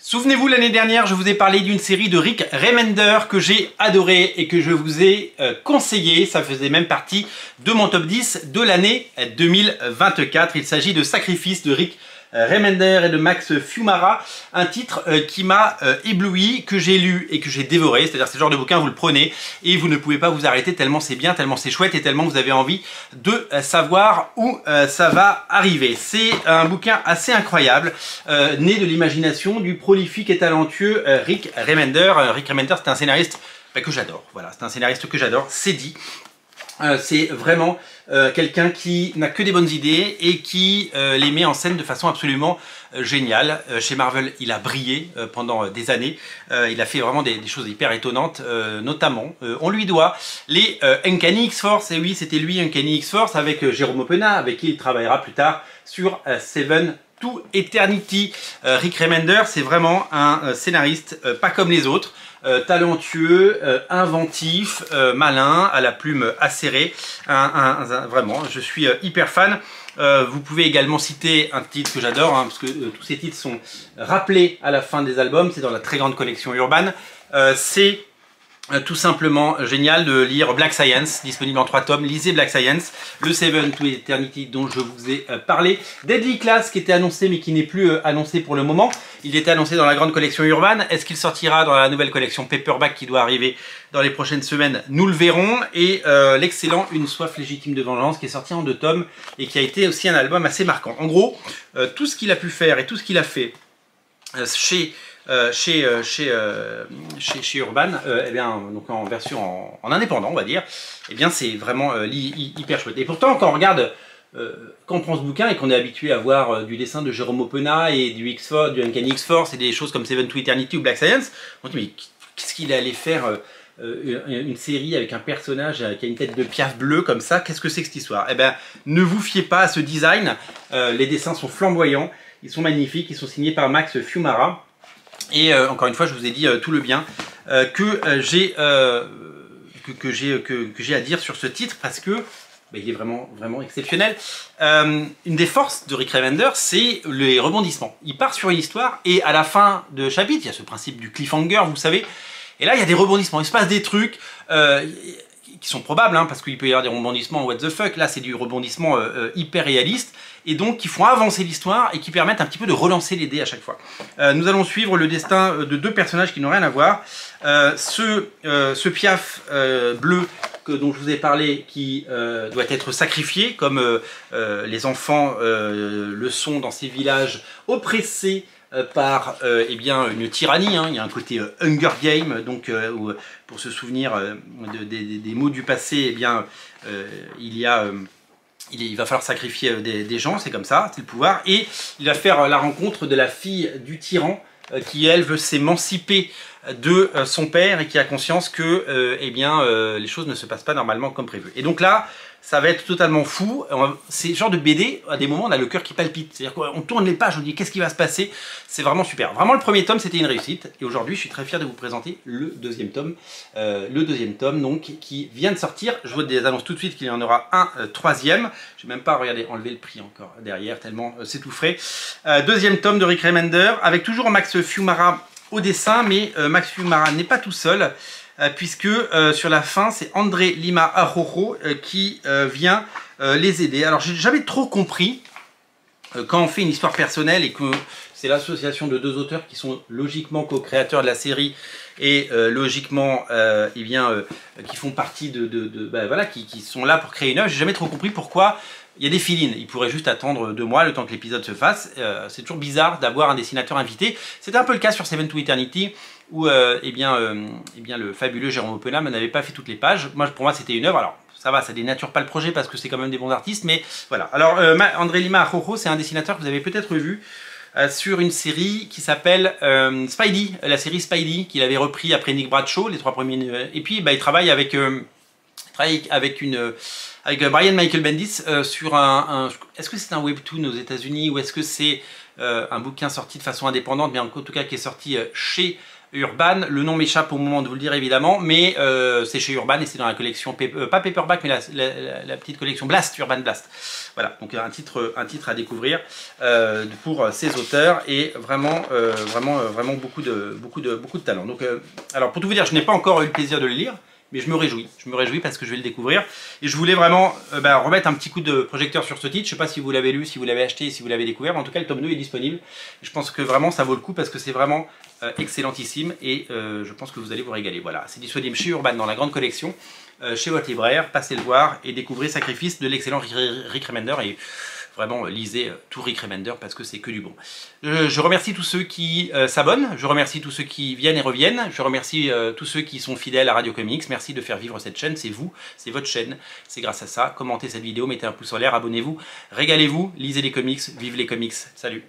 Souvenez-vous, l'année dernière, je vous ai parlé d'une série de Rick Remender que j'ai adoré et que je vous ai conseillé. Ça faisait même partie de mon top 10 de l'année 2024. Il s'agit de Sacrifice de Rick Remender et de Max Fiumara, un titre qui m'a ébloui, que j'ai lu et que j'ai dévoré. C'est-à-dire, c'est le genre de bouquin, vous le prenez et vous ne pouvez pas vous arrêter tellement c'est bien, tellement c'est chouette et tellement vous avez envie de savoir où ça va arriver. C'est un bouquin assez incroyable, né de l'imagination du prolifique et talentueux Rick Remender. Rick Remender, c'est un scénariste que j'adore. Voilà, c'est un scénariste que j'adore, c'est dit. C'est vraiment quelqu'un qui n'a que des bonnes idées et qui les met en scène de façon absolument géniale. Chez Marvel, il a brillé pendant des années. Il a fait vraiment des choses hyper étonnantes, notamment. On lui doit les Uncanny X-Force. Et oui, c'était lui, Uncanny X-Force, avec Jérôme Openas, avec qui il travaillera plus tard sur Seven to Eternity. Rick Remender, c'est vraiment un scénariste pas comme les autres. Talentueux, inventif, malin, à la plume acérée, vraiment, je suis hyper fan. Vous pouvez également citer un titre que j'adore, parce que tous ces titres sont rappelés à la fin des albums, c'est dans la très grande collection Urban. C'est tout simplement génial de lire Black Science, disponible en 3 tomes. Lisez Black Science, le Seven to Eternity dont je vous ai parlé, Deadly Class qui était annoncé mais qui n'est plus annoncé pour le moment. Il était annoncé dans la grande collection Urban. Est-ce qu'il sortira dans la nouvelle collection Paperback qui doit arriver dans les prochaines semaines? Nous le verrons. Et l'excellent Une soif légitime de vengeance qui est sorti en 2 tomes et qui a été aussi un album assez marquant. En gros, tout ce qu'il a pu faire et tout ce qu'il a fait chez Urban, eh bien, donc en version en indépendant, on va dire, eh bien c'est vraiment hyper chouette. Et pourtant, quand on regarde, quand on prend ce bouquin et qu'on est habitué à voir du dessin de Jérôme Openas et du X-Force, du Uncanny X-Force et des choses comme Seven to Eternity ou Black Science, on se dit mais qu'est-ce qu'il allait faire une série avec un personnage qui a une tête de piaf bleue comme ça, qu'est-ce que c'est que cette histoire? Eh bien, ne vous fiez pas à ce design, les dessins sont flamboyants, ils sont magnifiques, ils sont signés par Max Fiumara. Et encore une fois, je vous ai dit tout le bien que j'ai à dire sur ce titre parce que il est vraiment exceptionnel. Une des forces de Rick Remender, c'est les rebondissements. Il part sur une histoire et à la fin de chapitre, il y a ce principe du cliffhanger, vous savez. Et là, il y a des rebondissements. Il se passe des trucs qui sont probables, parce qu'il peut y avoir des rebondissements what the fuck. Là, c'est du rebondissement hyper réaliste. Et donc qui font avancer l'histoire et qui permettent un petit peu de relancer les dés à chaque fois. Nous allons suivre le destin de 2 personnages qui n'ont rien à voir. Ce piaf bleu dont je vous ai parlé qui doit être sacrifié comme les enfants le sont dans ces villages oppressés par eh bien, une tyrannie. Il y a un côté Hunger Game, donc pour se souvenir des mots du passé, eh bien, il va falloir sacrifier des gens, c'est comme ça, c'est le pouvoir. Et il va faire la rencontre de la fille du tyran qui, elle, veut s'émanciper de son père et qui a conscience que eh bien, les choses ne se passent pas normalement comme prévu. Et donc là, ça va être totalement fou. C'est le genre de BD, à des moments, on a le cœur qui palpite. C'est-à-dire qu'on tourne les pages, on dit qu'est-ce qui va se passer. C'est vraiment super. Vraiment, le premier tome, c'était une réussite. Et aujourd'hui, je suis très fier de vous présenter le deuxième tome. Donc, qui vient de sortir. Je vous annonce tout de suite qu'il y en aura un troisième. Je n'ai même pas enlevé le prix encore derrière, tellement c'est tout frais. Deuxième tome de Rick Remender, avec toujours Max Fiumara au dessin, mais Max Fiumara n'est pas tout seul. Puisque sur la fin, c'est André Lima Arrojo qui vient les aider. Alors, j'ai jamais trop compris quand on fait une histoire personnelle et que c'est l'association de 2 auteurs qui sont logiquement co-créateurs de la série et logiquement qui font partie voilà, qui sont là pour créer une œuvre. J'ai jamais trop compris pourquoi il y a des fill-in. Ils pourraient juste attendre 2 mois le temps que l'épisode se fasse. C'est toujours bizarre d'avoir un dessinateur invité. C'était un peu le cas sur Seven to Eternity où eh bien, le fabuleux Jérôme Openas n'avait pas fait toutes les pages. Pour moi, c'était une œuvre. Alors, ça va, ça dénature pas le projet parce que c'est quand même des bons artistes, mais voilà. Alors, André Lima Arrojo, c'est un dessinateur que vous avez peut-être vu sur une série qui s'appelle Spidey, la série Spidey, qu'il avait repris après Nick Bradshaw, les 3 premiers. Et puis, il travaille avec Brian Michael Bendis sur est-ce que c'est un webtoon aux États-Unis ou est-ce que c'est un bouquin sorti de façon indépendante, mais en tout cas qui est sorti chez Urban, le nom m'échappe au moment de vous le dire évidemment, mais c'est chez Urban et c'est dans la collection, pas Paperback, mais la petite collection Blast, Urban Blast. Voilà, donc un titre à découvrir pour ces auteurs et vraiment beaucoup de talent. Donc, alors pour tout vous dire, je n'ai pas encore eu le plaisir de le lire, mais je me réjouis parce que je vais le découvrir. Et je voulais vraiment remettre un petit coup de projecteur sur ce titre. Je ne sais pas si vous l'avez lu, si vous l'avez acheté, si vous l'avez découvert, mais en tout cas le tome 2 est disponible. Et je pense que vraiment ça vaut le coup parce que c'est vraiment excellentissime et je pense que vous allez vous régaler. Voilà, c'est disponible chez Urban dans la grande collection, chez votre libraire. Passez le voir et découvrez Sacrifice de l'excellent Rick Remender. Et vraiment, lisez tout Rick Remender parce que c'est que du bon. Je remercie tous ceux qui s'abonnent, je remercie tous ceux qui viennent et reviennent, je remercie tous ceux qui sont fidèles à Radio Comics. Merci de faire vivre cette chaîne, c'est vous, c'est votre chaîne, c'est grâce à ça. Commentez cette vidéo, mettez un pouce en l'air, abonnez-vous, régalez-vous, lisez les comics, vive les comics. Salut!